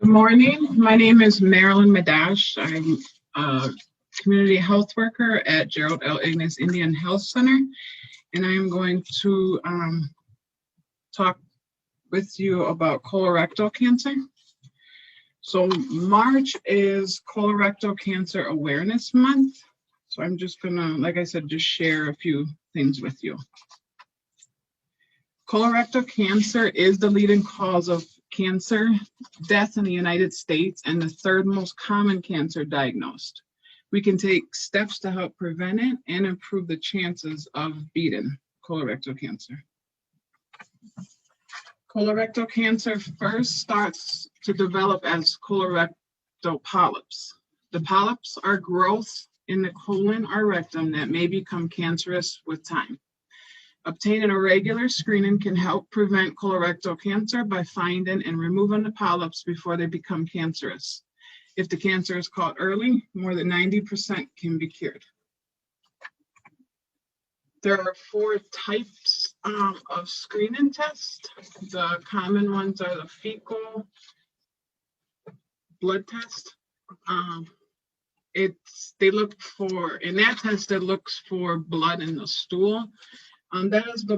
Good morning. My name is Marilyn Madash. I'm a community health worker at Gerald L. Ignace Indian Health Center, and I am going to talk with you about colorectal cancer. So March is Colorectal Cancer Awareness Month. So I'm just gonna, like I said, just share a few things with you. Colorectal cancer is the leading cause of cancer death in the United States and the third most common cancer diagnosed. We can take steps to help prevent it and improve the chances of beating colorectal cancer. Colorectal cancer first starts to develop as colorectal polyps. The polyps are growths in the colon or rectum that may become cancerous with time. Obtaining a regular screening can help prevent colorectal cancer by finding and removing the polyps before they become cancerous. If the cancer is caught early, more than 90% can be cured. There are 4 types of screening tests. The common ones are the fecal blood test. They look for, in that test, it looks for blood in the stool. That is the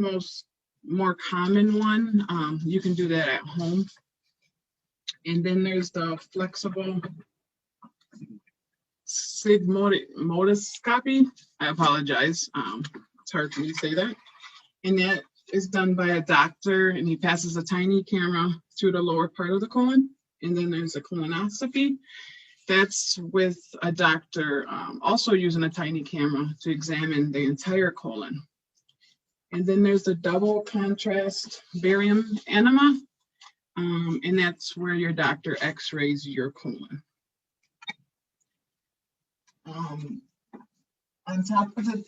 more common one. You can do that at home. And then there's the flexible sigmoidoscopy. I apologize. It's hard for me to say that. And that is done by a doctor, and he passes a tiny camera through the lower part of the colon. And then there's a colonoscopy. That's with a doctor also using a tiny camera to examine the entire colon. And then there's the double contrast barium enema, and that's where your doctor x-rays your colon. On top of the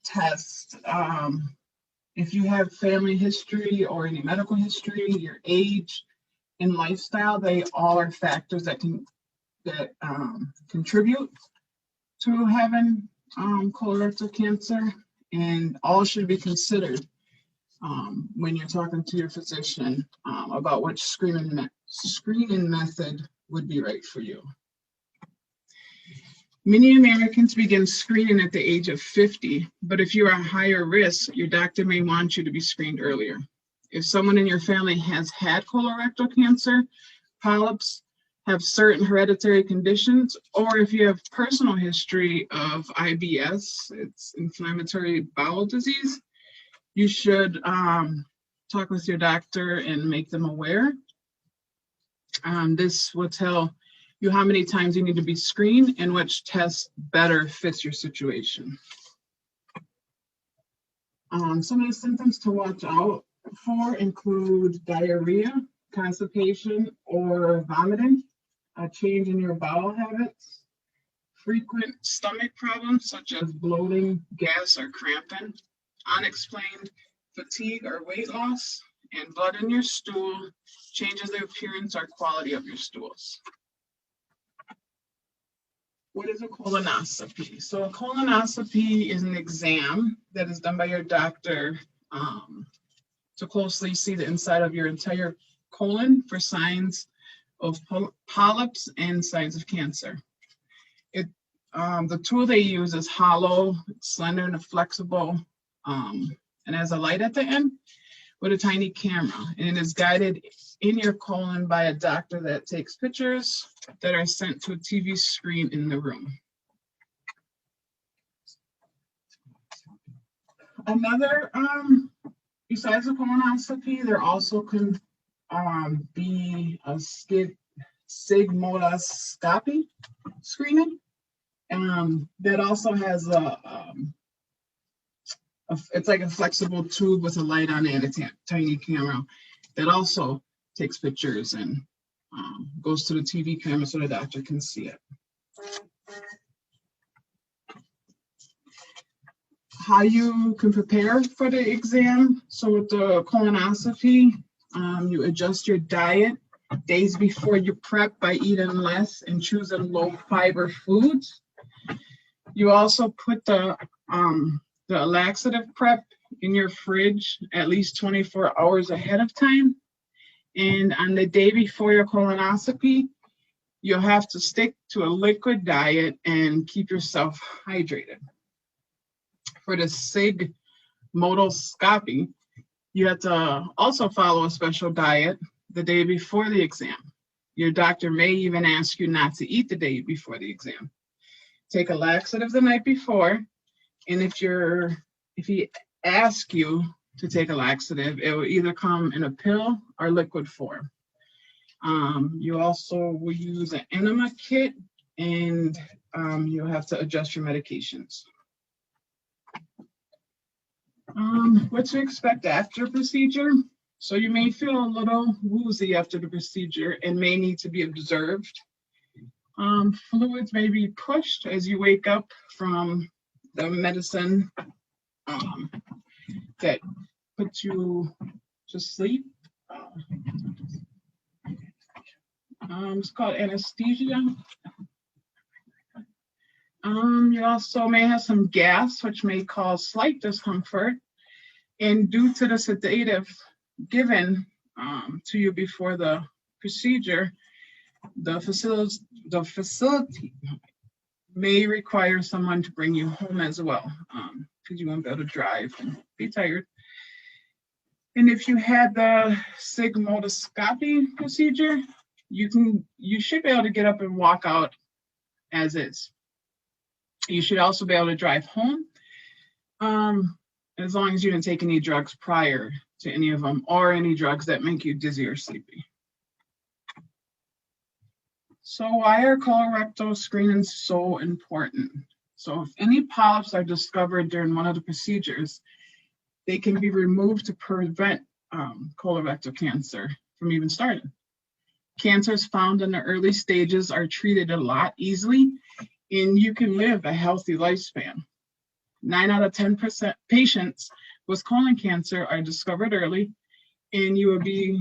test, if you have family history or any medical history, your age and lifestyle, they all are factors that contribute to having colorectal cancer. And all should be considered when you're talking to your physician about which screening method would be right for you. Many Americans begin screening at the age of 50, but if you are higher risk, your doctor may want you to be screened earlier. If someone in your family has had colorectal cancer, polyps, have certain hereditary conditions, or if you have personal history of IBS, it's inflammatory bowel disease, you should talk with your doctor and make them aware. This will tell you how many times you need to be screened and which test better fits your situation. Some of the symptoms to watch out for include diarrhea, constipation, or vomiting, a change in your bowel habits, frequent stomach problems such as bloating, gas, or cramping, unexplained fatigue or weight loss, and blood in your stool changes the appearance or quality of your stools. What is a colonoscopy? So a colonoscopy is an exam that is done by your doctor to closely see the inside of your entire colon for signs of polyps and signs of cancer. The tool they use is hollow, slender, and flexible, and has a light at the end with a tiny camera. And it is guided in your colon by a doctor that takes pictures that are sent to a TV screen in the room. Another, besides the colonoscopy, there also can be a sigmoidoscopy screening. That also has it's like a flexible tube with a light on it, a tiny camera that also takes pictures and goes to the TV camera so the doctor can see it. How you can prepare for the exam. So with the colonoscopy, you adjust your diet days before you prep by eating less and choosing low fiber foods. You also put the laxative prep in your fridge at least 24 hours ahead of time. And on the day before your colonoscopy, you'll have to stick to a liquid diet and keep yourself hydrated. For the sigmoidoscopy, you have to also follow a special diet the day before the exam. Your doctor may even ask you not to eat the day before the exam. Take a laxative the night before, and if he asks you to take a laxative, it will either come in a pill or liquid form. You also will use an enema kit, and you'll have to adjust your medications. What to expect after procedure? So you may feel a little woozy after the procedure and may need to be observed. Fluids may be pushed as you wake up from the medicine that puts you to sleep. It's called anesthesia. You also may have some gas, which may cause slight discomfort. And due to the sedative given to you before the procedure, the facility may require someone to bring you home as well, because you won't be able to drive and be tired. And if you had the sigmoidoscopy procedure, you should be able to get up and walk out as is. You should also be able to drive home, as long as you didn't take any drugs prior to any of them, or any drugs that make you dizzy or sleepy. So why are colorectal screenings so important? So if any polyps are discovered during one of the procedures, they can be removed to prevent colorectal cancer from even starting. Cancers found in the early stages are treated a lot easily, and you can live a healthy lifespan. 9 out of 10 patients with colon cancer are discovered early, and you will be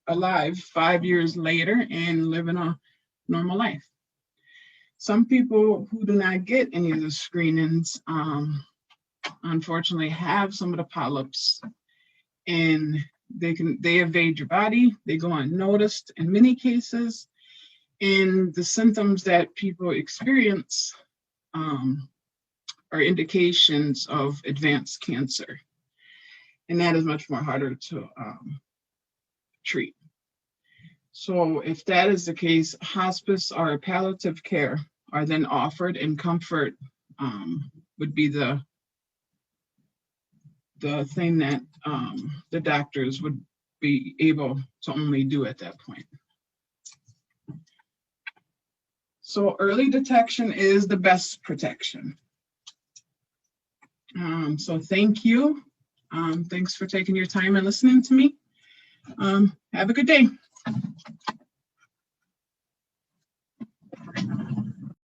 alive 5 years later and living a normal life. Some people who do not get any of the screenings, unfortunately, have some of the polyps, and they evade your body. They go unnoticed in many cases, and the symptoms that people experience are indications of advanced cancer, and that is much more harder to treat. So if that is the case, hospice or palliative care are then offered, and comfort would be the thing that the doctors would be able to only do at that point. So early detection is the best protection. So thank you. Thanks for taking your time and listening to me. Have a good day.